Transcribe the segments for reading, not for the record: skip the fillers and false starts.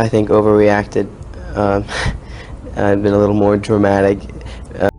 I think, overreacted. Um, I've been a little more dramatic.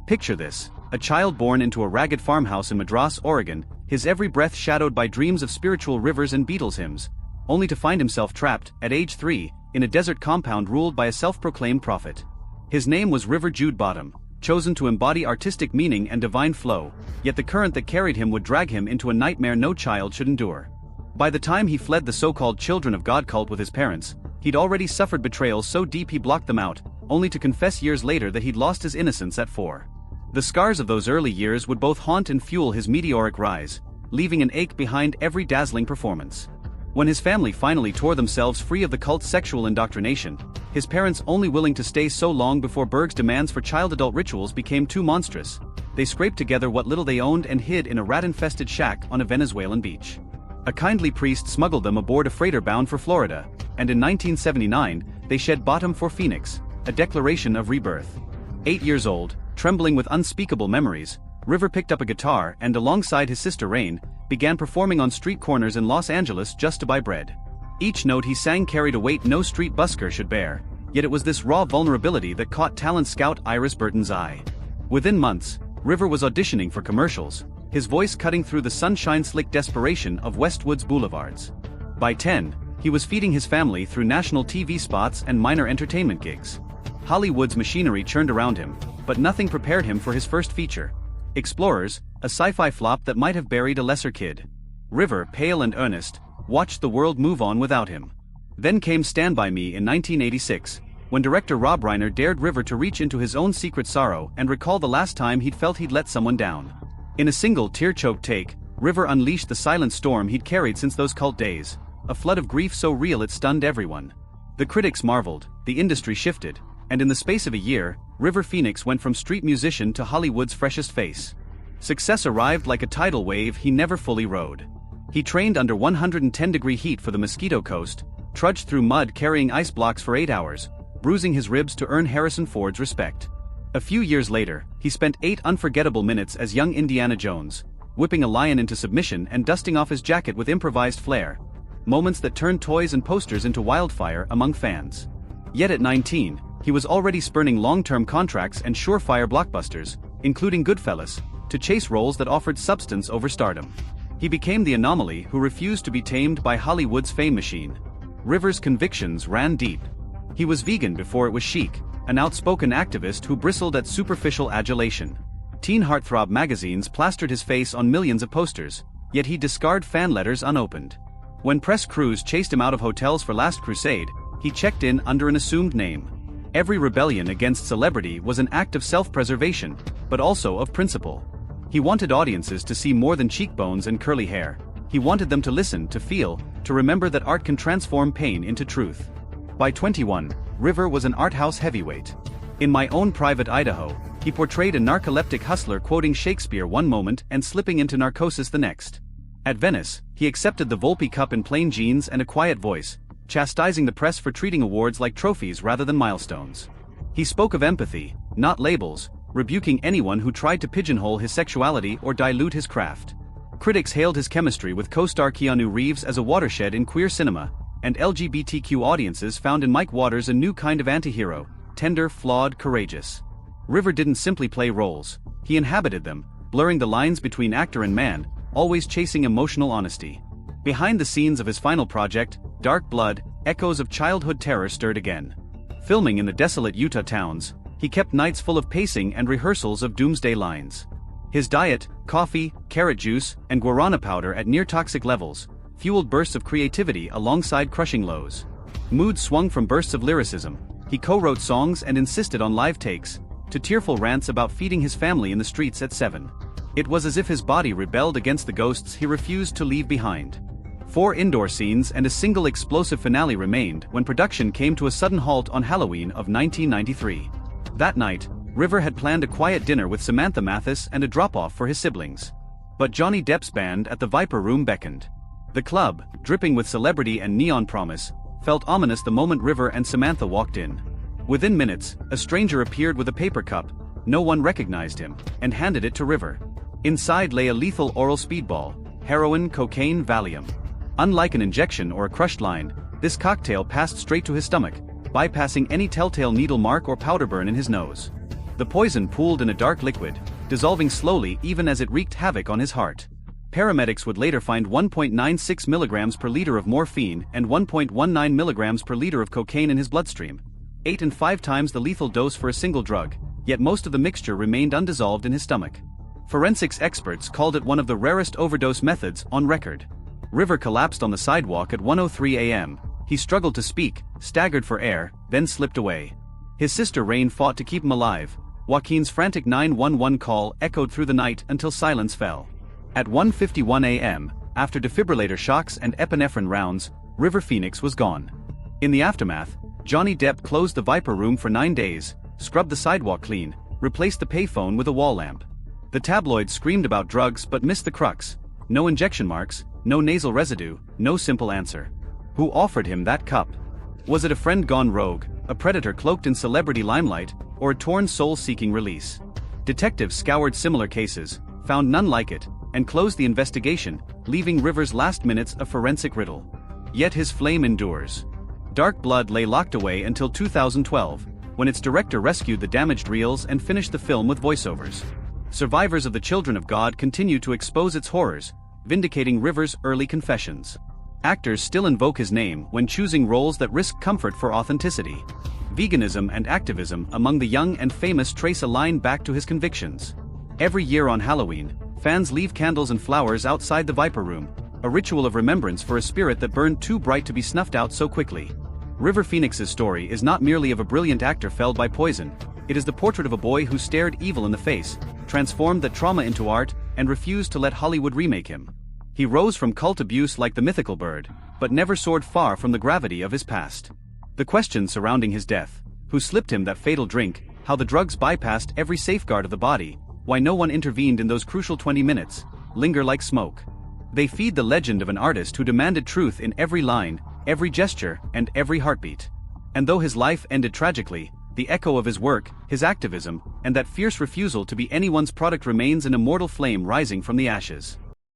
Picture this: a child born into a ragged farmhouse in Madras, Oregon, his every breath shadowed by dreams of spiritual rivers and Beatles hymns, only to find himself trapped, at age 3, in a desert compound ruled by a self-proclaimed prophet. His name was River Jude Bottom, chosen to embody artistic meaning and divine flow, yet the current that carried him would drag him into a nightmare no child should endure. By the time he fled the so-called Children of God cult with his parents, he'd already suffered betrayal so deep he blocked them out, only to confess years later that he'd lost his innocence at 4. The scars of those early years would both haunt and fuel his meteoric rise, leaving an ache behind every dazzling performance. When his family finally tore themselves free of the cult's sexual indoctrination, his parents only willing to stay so long before Berg's demands for child-adult rituals became too monstrous, they scraped together what little they owned and hid in a rat-infested shack on a Venezuelan beach. A kindly priest smuggled them aboard a freighter bound for Florida, and in 1979, they shed bottom for Phoenix, a declaration of rebirth. 8 years old, trembling with unspeakable memories, River picked up a guitar and, alongside his sister Rain, began performing on street corners in Los Angeles just to buy bread. Each note he sang carried a weight no street busker should bear, yet it was this raw vulnerability that caught talent scout Iris Burton's eye. Within months, River was auditioning for commercials, his voice cutting through the sunshine-slick desperation of Westwood's boulevards. By 10, he was feeding his family through national TV spots and minor entertainment gigs. Hollywood's machinery churned around him, but nothing prepared him for his first feature. Explorers, a sci-fi flop that might have buried a lesser kid. River, pale and earnest, watched the world move on without him. Then came Stand By Me in 1986, when director Rob Reiner dared River to reach into his own secret sorrow and recall the last time he'd felt he'd let someone down. In a single tear-choked take, River unleashed the silent storm he'd carried since those cult days, a flood of grief so real it stunned everyone. The critics marveled, the industry shifted, and in the space of a year, River Phoenix went from street musician to Hollywood's freshest face. Success arrived like a tidal wave he never fully rode. He trained under 110-degree heat for the Mosquito Coast, trudged through mud carrying ice blocks for 8 hours, bruising his ribs to earn Harrison Ford's respect. A few years later, he spent 8 unforgettable minutes as young Indiana Jones, whipping a lion into submission and dusting off his jacket with improvised flair. Moments that turned toys and posters into wildfire among fans. Yet at 19, he was already spurning long-term contracts and surefire blockbusters, including Goodfellas, to chase roles that offered substance over stardom. He became the anomaly who refused to be tamed by Hollywood's fame machine. River's convictions ran deep. He was vegan before it was chic, an outspoken activist who bristled at superficial adulation. Teen heartthrob magazines plastered his face on millions of posters, yet he'd discard fan letters unopened. When press crews chased him out of hotels for Last Crusade, he checked in under an assumed name. Every rebellion against celebrity was an act of self-preservation, but also of principle. He wanted audiences to see more than cheekbones and curly hair. He wanted them to listen, to feel, to remember that art can transform pain into truth. By 21, River was an art house heavyweight. In My Own Private Idaho, he portrayed a narcoleptic hustler quoting Shakespeare one moment and slipping into narcosis the next. At Venice, he accepted the Volpe Cup in plain jeans and a quiet voice, chastising the press for treating awards like trophies rather than milestones. He spoke of empathy, not labels, rebuking anyone who tried to pigeonhole his sexuality or dilute his craft. Critics hailed his chemistry with co-star Keanu Reeves as a watershed in queer cinema, and LGBTQ audiences found in Mike Waters a new kind of antihero, tender, flawed, courageous. River didn't simply play roles, he inhabited them, blurring the lines between actor and man, always chasing emotional honesty. Behind the scenes of his final project, Dark Blood, echoes of childhood terror stirred again. Filming in the desolate Utah towns, he kept nights full of pacing and rehearsals of doomsday lines. His diet, coffee, carrot juice, and guarana powder at near-toxic levels, fueled bursts of creativity alongside crushing lows. Moods swung from bursts of lyricism, he co-wrote songs and insisted on live takes, to tearful rants about feeding his family in the streets at 7. It was as if his body rebelled against the ghosts he refused to leave behind. 4 indoor scenes and a single explosive finale remained when production came to a sudden halt on Halloween of 1993. That night, River had planned a quiet dinner with Samantha Mathis and a drop-off for his siblings. But Johnny Depp's band at the Viper Room beckoned. The club, dripping with celebrity and neon promise, felt ominous the moment River and Samantha walked in. Within minutes, a stranger appeared with a paper cup, no one recognized him, and handed it to River. Inside lay a lethal oral speedball, heroin, cocaine, Valium. Unlike an injection or a crushed line, this cocktail passed straight to his stomach, bypassing any telltale needle mark or powder burn in his nose. The poison pooled in a dark liquid, dissolving slowly even as it wreaked havoc on his heart. Paramedics would later find 1.96 milligrams per liter of morphine and 1.19 milligrams per liter of cocaine in his bloodstream, 8 and 5 times the lethal dose for a single drug, yet most of the mixture remained undissolved in his stomach. Forensics experts called it one of the rarest overdose methods on record. River collapsed on the sidewalk at 1:03 a.m. He struggled to speak, staggered for air, then slipped away. His sister Rain fought to keep him alive. Joaquin's frantic 911 call echoed through the night until silence fell. At 1:51 a.m., after defibrillator shocks and epinephrine rounds, River Phoenix was gone. In the aftermath, Johnny Depp closed the Viper Room for 9 days, scrubbed the sidewalk clean, replaced the payphone with a wall lamp. The tabloids screamed about drugs but missed the crux. No injection marks, no nasal residue, no simple answer. Who offered him that cup? Was it a friend gone rogue, a predator cloaked in celebrity limelight, or a torn soul seeking release? Detectives scoured similar cases, found none like it, and closed the investigation, leaving River's last minutes a forensic riddle. Yet his flame endures. Dark Blood lay locked away until 2012, when its director rescued the damaged reels and finished the film with voiceovers. Survivors of the Children of God continue to expose its horrors, vindicating River's early confessions. Actors still invoke his name when choosing roles that risk comfort for authenticity. Veganism and activism among the young and famous trace a line back to his convictions. Every year on Halloween, fans leave candles and flowers outside the Viper Room, a ritual of remembrance for a spirit that burned too bright to be snuffed out so quickly. River Phoenix's story is not merely of a brilliant actor felled by poison, it is the portrait of a boy who stared evil in the face, transformed that trauma into art, and refused to let Hollywood remake him. He rose from cult abuse like the mythical bird, but never soared far from the gravity of his past. The questions surrounding his death, who slipped him that fatal drink, how the drugs bypassed every safeguard of the body, why no one intervened in those crucial 20 minutes, linger like smoke. They feed the legend of an artist who demanded truth in every line, every gesture, and every heartbeat. And though his life ended tragically, the echo of his work, his activism, and that fierce refusal to be anyone's product remains an immortal flame rising from the ashes.